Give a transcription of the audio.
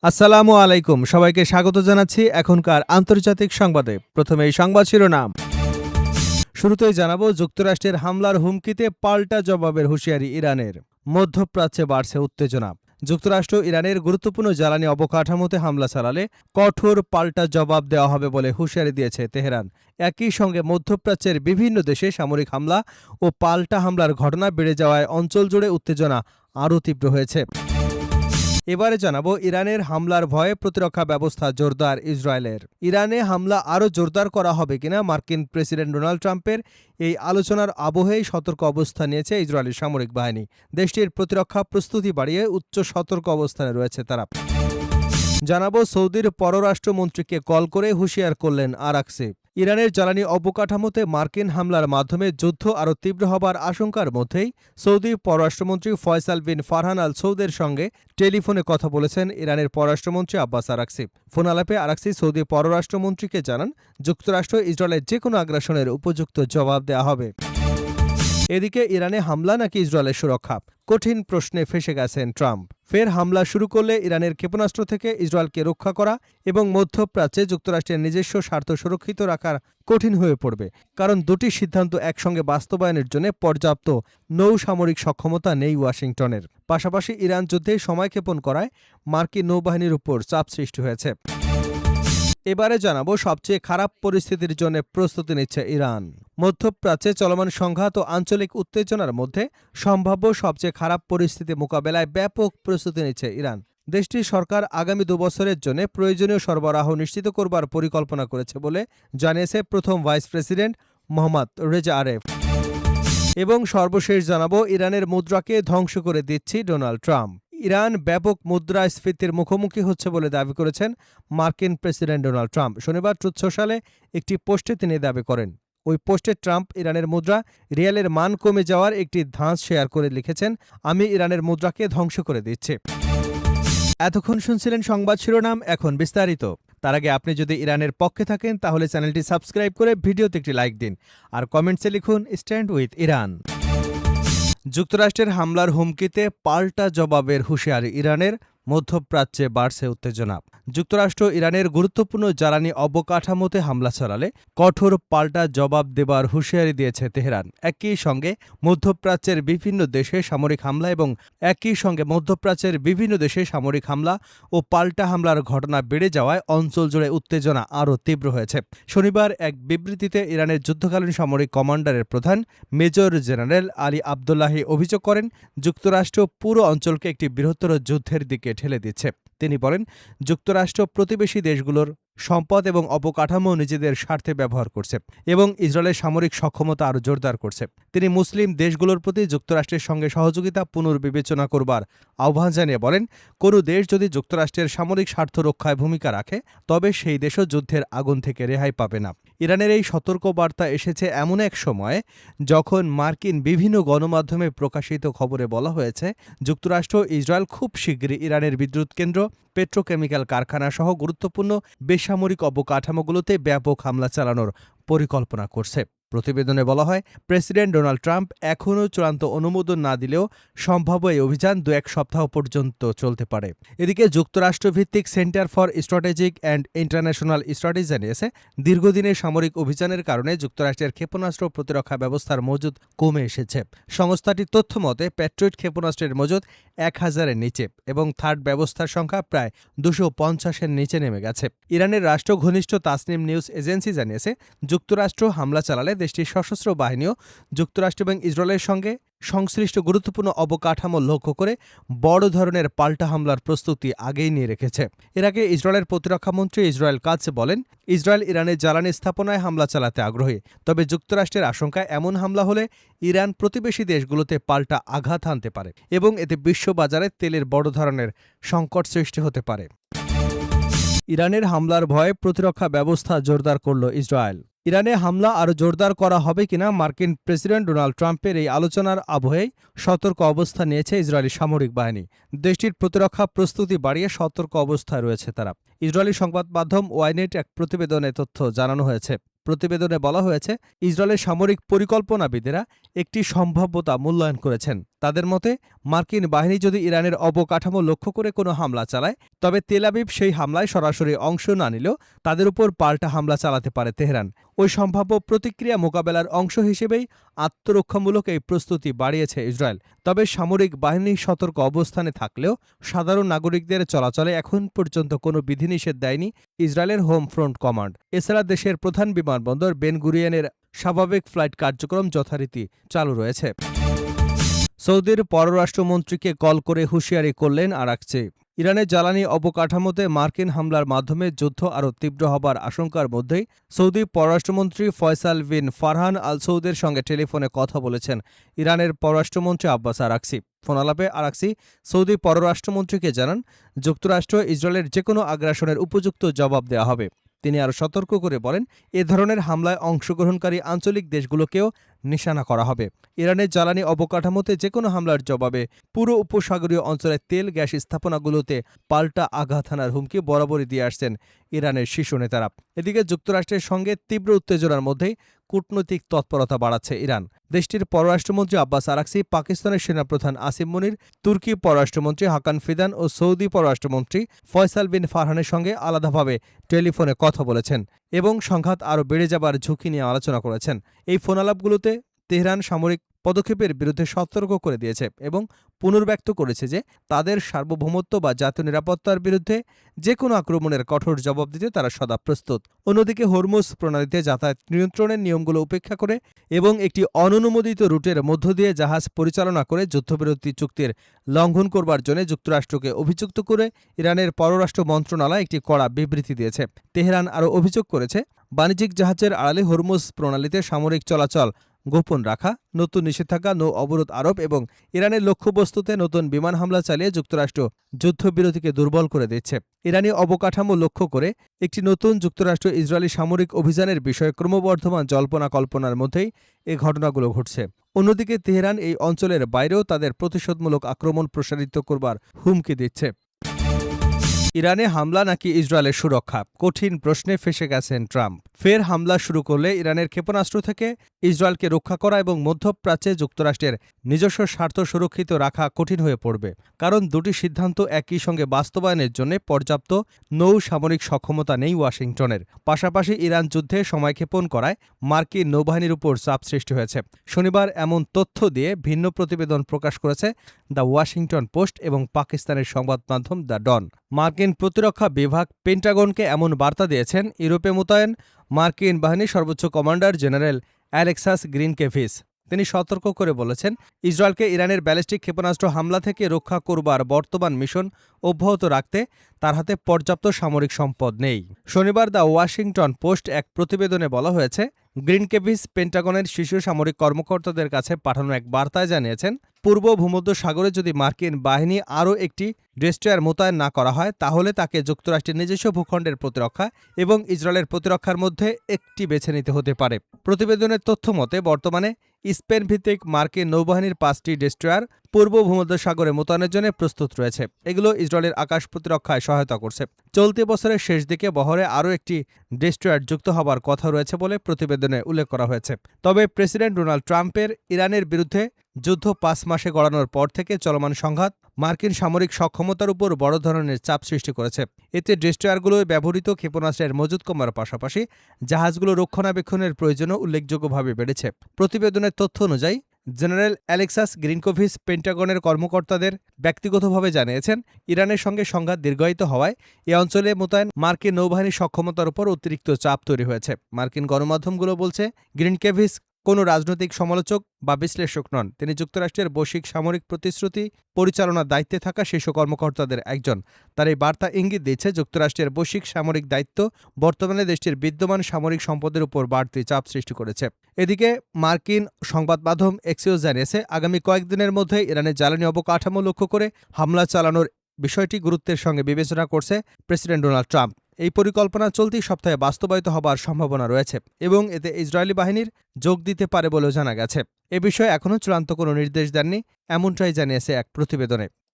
আসসালামু আলাইকুম, সবাইকে স্বাগত জানাচ্ছি এখনকার আন্তর্জাতিক সংবাদে। প্রথমে এই সংবাদ শিরোনাম। শুরুতেই জানাবো, যুক্তরাষ্ট্রের হামলার হুমকিতে পাল্টা জবাবের হুঁশিয়ারি ইরানের। মধ্যপ্রাচ্যে বাড়ছে উত্তেজনা। যুক্তরাষ্ট্র ইরানের গুরুত্বপূর্ণ জ্বালানি অবকাঠামোতে হামলা চালালে কঠোর পাল্টা জবাব দেওয়া হবে বলে হুঁশিয়ারি দিয়েছে তেহরান। একই সঙ্গে মধ্যপ্রাচ্যের বিভিন্ন দেশে সামরিক হামলা ও পাল্টা হামলার ঘটনা বেড়ে যাওয়ায় অঞ্চল জুড়ে উত্তেজনা আরও তীব্র হয়েছে। এবারে জানাবো, ইরানের হামলার ভয়ে প্রতিরক্ষা ব্যবস্থা জোরদার ইসরায়েলের। ইরানে হামলা আরও জোরদার করা হবে কিনা মার্কিন প্রেসিডেন্ট ডোনাল্ড ট্রাম্পের এই আলোচনার আবহেই সতর্ক অবস্থান নিয়েছে ইসরায়েলি সামরিক বাহিনী। দেশটির প্রতিরক্ষা প্রস্তুতি বাড়িয়ে উচ্চ সতর্ক অবস্থানে রয়েছে তারা। জানাবো, সৌদির পররাষ্ট্রমন্ত্রীকে কল করে হুঁশিয়ার করলেন আরাকচি। ইরানের জ্বালানি অবকাঠামোতে মার্কিন হামলার মাধ্যমে যুদ্ধ আরও তীব্র হবার আশঙ্কার মধ্যেই সৌদি পররাষ্ট্রমন্ত্রী ফয়সাল বিন ফারহান আল সৌদের সঙ্গে টেলিফোনে কথা বলেছেন ইরানের পররাষ্ট্রমন্ত্রী আব্বাস আরাকচি। ফোন আলাপে আরাকচি সৌদি পররাষ্ট্রমন্ত্রীকে জানান, যুক্তরাষ্ট্র ইসরায়েলের যে কোনো আগ্রাসনের উপযুক্ত জবাব দেওয়া হবে। এদিকে ইরানে হামলা নাকি ইসরায়েলের সুরক্ষা, কঠিন প্রশ্নে ফেঁসে গেছেন ট্রাম্প। ফের হামলা শুরু করলে ইরানের ক্ষেপণাস্ত্র থেকে ইসরায়েলকে রক্ষা করা এবং মধ্যপ্রাচ্যে যুক্তরাষ্ট্রের নিজস্ব স্বার্থ সুরক্ষিত রাখার কঠিন হয়ে পড়বে, কারণ দুটি সিদ্ধান্ত একসঙ্গে বাস্তবায়নের জন্য পর্যাপ্ত নৌসামরিক সক্ষমতা নেই ওয়াশিংটনের। পাশাপাশি ইরান যুদ্ধে সময়ক্ষেপণ করায় মার্কিন নৌবাহিনীর উপর চাপ সৃষ্টি হয়েছে। এবারে জানাবো, সবচেয়ে খারাপ পরিস্থিতির জন্য প্রস্তুতি নিচ্ছে ইরান। মধ্যপ্রাচ্যে চলমান সংঘাত ও আঞ্চলিক উত্তেজনার মধ্যে সম্ভাব্য সবচেয়ে খারাপ পরিস্থিতি মোকাবেলায় ব্যাপক প্রস্তুতি নিচ্ছে ইরান। দেশটির সরকার আগামী 2 বছরের জন্য প্রয়োজনীয় সরবরাহ নিশ্চিত করবার পরিকল্পনা করেছে বলে জানিয়েছে প্রথম ভাইস প্রেসিডেন্ট মোহাম্মদ রেজা আরেফ। এবং সর্বশেষ জানাবো, ইরানের মুদ্রাকে ধ্বংস করে দিচ্ছি ডোনাল্ড ট্রাম্প। ইরান ব্যাপক মুদ্রাস্ফীতির মুখোমুখি হচ্ছে বলে দাবি করেছেন মার্কিন প্রেসিডেন্ট ডোনাল্ড ট্রাম্প। শনিবার ট্রুথ সোশ্যালে একটি পোস্টে তিনি দাবি করেন। ওই পোস্টে ট্রাম্প ইরানের মুদ্রা রিয়ালের মান কমে যাওয়ার একটি ধাঁচ শেয়ার করে লিখেছেন, আমি ইরানের মুদ্রাকে ধ্বংস করে দিচ্ছি। এতক্ষণ শুনছিলেন সংবাদ শিরোনাম, এখন বিস্তারিত। তার আগে আপনি যদি ইরানের পক্ষে থাকেন তাহলে চ্যানেলটি সাবস্ক্রাইব করে ভিডিওতে একটি লাইক দিন আর কমেন্টসে লিখুন স্ট্যান্ড উইথ ইরান। যুক্তরাষ্ট্রের হামলার হুমকিতে পাল্টা জবাবের হুঁশিয়ারি ইরানের। মধ্যপ্রাচ্যে বাড়ছে উত্তেজনা। যুক্তরাষ্ট্র ইরানের গুরুত্বপূর্ণ জ্বালানি অবকাঠামোতে হামলা চালালে কঠোর পাল্টা জবাব দেবার হুঁশিয়ারি দিয়েছে তেহরান। একই সঙ্গে মধ্যপ্রাচ্যের বিভিন্ন দেশে সামরিক হামলা ও পাল্টা হামলার ঘটনা বেড়ে যাওয়ায় অঞ্চল জুড়ে উত্তেজনা আরও তীব্র হয়েছে। শনিবার এক বিবৃতিতে ইরানের যুদ্ধকালীন সামরিক কমান্ডারের প্রধান মেজর জেনারেল আলী আবদুল্লাহি অভিযোগ করেন, যুক্তরাষ্ট্র পুরো অঞ্চলকে একটি বৃহত্তর যুদ্ধের দিকে ঠেলে দিচ্ছে। তিনি বলেন, যুক্তরাষ্ট্র প্রতিবেশী দেশগুলোর সম্পদ এবং অবকাঠামো নিজেদের স্বার্থে ব্যবহার করছে এবং ইসরায়েলের সামরিক সক্ষমতা আরও জোরদার করছে। তিনি মুসলিম দেশগুলোর প্রতি যুক্তরাষ্ট্রের সঙ্গে সহযোগিতা পুনর্বিবেচনা করবার আহ্বান জানিয়ে বলেন, কোনো দেশ যদি যুক্তরাষ্ট্রের সামরিক স্বার্থ রক্ষায় ভূমিকা রাখে তবে সেই দেশও যুদ্ধের আগুন থেকে রেহাই পাবে না। ইরানের এই সতর্কবার্তা এসেছে এমন এক সময়ে যখন মার্কিন বিভিন্ন গণমাধ্যমে প্রকাশিত খবরে বলা হয়েছে, যুক্তরাষ্ট্র ইসরায়েল খুব শীঘ্রই ইরানের বিদ্যুৎ কেন্দ্র, পেট্রোকেমিক্যাল কারখানা সহ গুরুত্বপূর্ণ বেসামরিক অবকাঠামোগুলোতে ব্যাপক হামলা চালানোর পরিকল্পনা করছে। প্রতিবেদনে বলা হয়, প্রেসিডেন্ট ডোনাল্ড ট্রাম্প এখনও চূড়ান্ত অনুমোদন না দিলেও সম্ভাব্য এই অভিযান 2-1 সপ্তাহ পর্যন্ত চলতে পারে। এদিকে যুক্তরাষ্ট্রভিত্তিক Center for Strategic and International Studies জানিয়েছে, দীর্ঘদিনের সামরিক অভিযানের কারণে যুক্তরাষ্ট্রের ক্ষেপণাস্ত্র প্রতিরক্ষা ব্যবস্থার মজুদ কমে এসেছে। সংস্থাটির তথ্য মতে প্যাট্রিয়ট ক্ষেপণাস্ত্রের মজুদ 1000-এর নিচে এবং থার্ড ব্যবস্থার সংখ্যা প্রায় 250-এর নিচে নেমে গেছে। ইরানের রাষ্ট্র ঘনিষ্ঠ তাসনিম নিউজ এজেন্সি জানিয়েছে, যুক্তরাষ্ট্র হামলা চালালে দেশটির সশস্ত্র বাহিনীও যুক্তরাষ্ট্র এবং ইসরায়েলের সঙ্গে সংশ্লিষ্ট গুরুত্বপূর্ণ অবকাঠামো লক্ষ্য করে বড় ধরনের পাল্টা হামলার প্রস্তুতি আগেই নিয়ে রেখেছে। এর আগে ইসরায়েলের প্রতিরক্ষামন্ত্রী ইসরায়েল কাটজ বলেন, ইসরায়েল ইরানের জ্বালানি স্থাপনায় হামলা চালাতে আগ্রহী, তবে যুক্তরাষ্ট্রের আশঙ্কায় এমন হামলা হলে ইরান প্রতিবেশী দেশগুলোতে পাল্টা আঘাত হানতে পারে এবং এতে বিশ্ববাজারে তেলের বড় ধরনের সংকট সৃষ্টি হতে পারে। ইরানের হামলার ভয়ে প্রতিরক্ষা ব্যবস্থা জোরদার করল ইসরায়েল। ইরানে হামলা আরও জোরদার করা হবে কিনা মার্কিন প্রেসিডেন্ট ডোনাল্ড ট্রাম্পের এই আলোচনার আবহেই সতর্ক অবস্থান নিয়েছে ইসরায়েলি সামরিক বাহিনী। দেশটির প্রতিরক্ষা প্রস্তুতি বাড়িয়ে সতর্ক অবস্থায় রয়েছে তারা। ইসরায়েলি সংবাদ মাধ্যম ওয়াইনেট এক প্রতিবেদনে তথ্য জানানো হয়েছে। প্রতিবেদনে বলা হয়েছে, ইসরায়েলের সামরিক পরিকল্পনাবিদেরা একটি সম্ভাব্যতা মূল্যায়ন করেছেন। তাদের মতে, মার্কিন বাহিনী যদি ইরানের অবকাঠামো লক্ষ্য করে কোনো হামলা চালায়, তবে তেল আবিব সেই হামলায় সরাসরি অংশ না নিলেও তাদের উপর পাল্টা হামলা চালাতে পারে তেহরান। ওই সম্ভাব্য প্রতিক্রিয়া মোকাবেলার অংশ হিসেবেই আত্মরক্ষামূলক এই প্রস্তুতি বাড়িয়েছে ইসরায়েল। তবে সামরিক বাহিনী সতর্ক অবস্থানে থাকলেও সাধারণ নাগরিকদের চলাচলে এখন পর্যন্ত কোনো বিধিনিষেধ দেয়নি ইসরায়েলের হোম ফ্রন্ট কমান্ড। এছাড়া দেশের প্রধান বিমানবন্দর বেন গুরিয়নের স্বাভাবিক ফ্লাইট কার্যক্রম যথারীতি চালু রয়েছে। সৌদির পররাষ্ট্রমন্ত্রীকে কল করে হুঁশিয়ারি করলেন আরাকচি। ইরানের জ্বালানি অবকাঠামোতে মার্কিন হামলার মাধ্যমে যুদ্ধ আরও তীব্র হবার আশঙ্কার মধ্যেই সৌদি পররাষ্ট্রমন্ত্রী ফয়সাল বিন ফারহান আল সৌদের সঙ্গে টেলিফোনে কথা বলেছেন ইরানের পররাষ্ট্রমন্ত্রী আব্বাস আরাকচি। ফোন আলাপে আরাকচি সৌদি পররাষ্ট্রমন্ত্রীকে জানান, যুক্তরাষ্ট্র ইসরায়েলের যেকোনো আগ্রাসনের উপযুক্ত জবাব দেওয়া হবে। তিনি আরও সতর্ক করে বলেন, এ ধরনের হামলায় অংশগ্রহণকারী আঞ্চলিক দেশগুলোকেও নিশানা করা হবে। ইরানের জ্বালানি অবকাঠামোতে যেকোনো হামলার জবাবে পুরো উপসাগরীয় অঞ্চলের তেল গ্যাস স্থাপনাগুলোতে পাল্টা আঘাত হানার হুমকি বরাবরই দিয়ে আসছেন ইরানের শীর্ষ নেতারা। এদিকে যুক্তরাষ্ট্রের সঙ্গে তীব্র উত্তেজনার মধ্যেই কূটনৈতিক তৎপরতা বাড়াচ্ছে ইরান। দেশটির পররাষ্ট্রমন্ত্রী আব্বাস আরাকচি, পাকিস্তানের সেনাপ্রধান আসিম মুনির, তুর্কি পররাষ্ট্রমন্ত্রী হাকান ফিদান ও সৌদি পররাষ্ট্রমন্ত্রী ফয়সাল বিন ফারহানের সঙ্গে আলাদাভাবে টেলিফোনে কথা বলেছেন এবং সংঘাত আরও বেড়ে যাবার ঝুঁকি নিয়ে আলোচনা করেছেন। এই ফোনালাপগুলোতে তেহরান সামরিক পদক্ষেপের বিরুদ্ধে সতর্ক করে দিয়েছে এবং পুনর্ব্যক্ত করেছে যে তাদের সার্বভৌমত্ব বা জাতীয় নিরাপত্তার বিরুদ্ধে যে কোনো আক্রমণের কঠোর জবাব দিতে তারা সদা প্রস্তুত। অন্যদিকে হরমুজ প্রণালীতে যাতায়াত নিয়ন্ত্রণের নিয়মগুলো উপেক্ষা করে এবং একটি অননুমোদিত রুটের মধ্য দিয়ে জাহাজ পরিচালনা করে যুদ্ধবিরতি চুক্তির লঙ্ঘন করবার জন্য যুক্তরাষ্ট্রকে অভিযুক্ত করে ইরানের পররাষ্ট্র মন্ত্রণালয় একটি কড়া বিবৃতি দিয়েছে। তেহরান আরও অভিযোগ করেছে, বাণিজ্যিক জাহাজের আড়ালে হরমুজ প্রণালীতে সামরিক চলাচল গোপন রাখা, নতুন নিষেধাজ্ঞা, নৌ অবরোধ আরোপ এবং ইরানের লক্ষ্যবস্তুতে নতুন বিমান হামলা চালিয়ে যুক্তরাষ্ট্র যুদ্ধবিরতিকে দুর্বল করে দিচ্ছে। ইরানি অবকাঠামো লক্ষ্য করে একটি নতুন যুক্তরাষ্ট্র ইসরায়েলি সামরিক অভিযানের বিষয়ে ক্রমবর্ধমান জল্পনা কল্পনার মধ্যেই এ ঘটনাগুলো ঘটছে। অন্যদিকে তেহরান এই অঞ্চলের বাইরেও তাদের প্রতিশোধমূলক আক্রমণ প্রসারিত করবার হুমকি দিচ্ছে। ইরানে হামলা নাকি ইসরায়েলের সুরক্ষা? কঠিন প্রশ্নে ফেঁসে গেছেন ট্রাম্প। ফের হামলা শুরু করলে ইরানের ক্ষেপণাস্ত্র থেকে ইসরায়েলকে রক্ষা করা এবং মধ্যপ্রাচ্যে যুক্তরাষ্ট্রের নিজস্ব স্বার্থ সুরক্ষিত রাখা কঠিন হয়ে পড়বে। কারণ দুটি সিদ্ধান্ত একই সঙ্গে বাস্তবায়নের জন্য পর্যাপ্ত নৌ সামরিক সক্ষমতা নেই ওয়াশিংটনের। পাশাপাশি ইরান যুদ্ধে সময়ক্ষেপণ করায় মার্কিন নৌবাহিনীর উপর চাপ সৃষ্টি হয়েছে। শনিবার এমন তথ্য দিয়ে ভিন্ন প্রতিবেদন প্রকাশ করেছে দ্য ওয়াশিংটন পোস্ট এবং পাকিস্তানের সংবাদ মাধ্যম দ্য ডন। মার্কিন প্রতিরক্ষা বিভাগ পেন্টাগনকে এমন বার্তা দিয়েছেন ইউরোপে মোতায়েন মার্কিন বাহিনীর সর্বোচ্চ কমান্ডার জেনারেল অ্যালেক্সাস গ্রিনকেভিস। তিনি সতর্ক করে বলেছেন, ইসরায়েলকে ইরানের ব্যালিস্টিক ক্ষেপণাস্ত্র হামলা থেকে রক্ষা করবার বর্তমান মিশন অব্যাহত রাখতে তার হাতে পর্যাপ্ত সামরিক সম্পদ নেই। শনিবার দ্য ওয়াশিংটন পোস্ট এক প্রতিবেদনে বলা হয়েছে, গ্রিনকেভিস পেন্টাগনের শীর্ষ সামরিক কর্মকর্তাদের কাছে পাঠানো এক বার্তায় জানিয়েছেন, পূর্ব ভূমধ্য সাগরে যদি মার্কিন বাহিনী আরও একটি ডেস্ট্রয়ার মোতায়েন না করা হয়, তাহলে তাকে যুক্তরাষ্ট্রের নিজস্ব ভূখণ্ডের প্রতিরক্ষা এবং ইসরায়েলের প্রতিরক্ষার মধ্যে একটি বেছে নিতে হতে পারে। প্রতিবেদনের তথ্য মতে, বর্তমানে স্পেন ভিত্তিক মার্কিন নৌবাহিনীর 5টি ডেস্ট্রয়ার পূর্ব ভূমধ্যসাগরে মোতায়েনের জন্য প্রস্তুত রয়েছে। এগুলো ইসরায়েলের আকাশ প্রতিরক্ষায় সহায়তা করছে। চলতি বছরের শেষ দিকে বহরে আরও একটি ডেস্ট্রয়ার যুক্ত হবার কথা রয়েছে বলে প্রতিবেদনে উল্লেখ করা হয়েছে। তবে প্রেসিডেন্ট ডোনাল্ড ট্রাম্পের ইরানের বিরুদ্ধে যুদ্ধ 5 মাসে গড়ানোর পর থেকে চলমান সংঘাত মার্কিন সামরিক সক্ষমতার উপর বড় ধরনের চাপ সৃষ্টি করেছে। এতে ডেস্ট্রয়ারগুলোয় ব্যবহৃত ক্ষেপণাস্ত্রের মজুত কমার পাশাপাশি জাহাজগুলো রক্ষণাবেক্ষণের প্রয়োজনও উল্লেখযোগ্যভাবে বেড়েছে। প্রতিবেদনের তথ্য অনুযায়ী জেনারেল অ্যালেক্সাস গ্রিনকোভিস পেন্টাগনের কর্মকর্তাদের ব্যক্তিগতভাবে জানিয়েছেন, ইরানের সঙ্গে সংঘাত দীর্ঘায়িত হওয়ায় এ অঞ্চলে মোতায়েন মার্কিন নৌবাহিনীর সক্ষমতার উপর অতিরিক্ত চাপ তৈরি হয়েছে। মার্কিন গণমাধ্যমগুলো বলছে, গ্রিনকেভিস কোনো রাজনৈতিক সমালোচক বা বিশ্লেষক নন। তিনি যুক্তরাষ্ট্রের বৈশ্বিক সামরিক প্রতিশ্রুতি পরিচালনার দায়িত্বে থাকা শীর্ষ কর্মকর্তাদের একজন। তার এই বার্তা ইঙ্গিত দিচ্ছে, যুক্তরাষ্ট্রের বৈশ্বিক সামরিক দায়িত্ব বর্তমানে দেশটির বিদ্যমান সামরিক সম্পদের উপর বাড়তি চাপ সৃষ্টি করেছে। এদিকে মার্কিন সংবাদ মাধ্যম এক্সিওস জানিয়েছে, আগামী কয়েকদিনের মধ্যে ইরানের জ্বালানি অবকাঠামো লক্ষ্য করে হামলা চালানোর বিষয়টি গুরুত্বের সঙ্গে বিবেচনা করছে প্রেসিডেন্ট ডোনাল্ড ট্রাম্প। এই পরিকল্পনা চলতি সপ্তাহে বাস্তবায়িত হবার সম্ভাবনা রয়েছে এবং এতে ইসরায়েলি বাহিনীর যোগ দিতে পারে বলেও জানা গেছে। এ বিষয়ে এখনও চূড়ান্ত কোনো নির্দেশ দেননি, এমনটাই জানিয়েছে এক প্রতিবেদনে।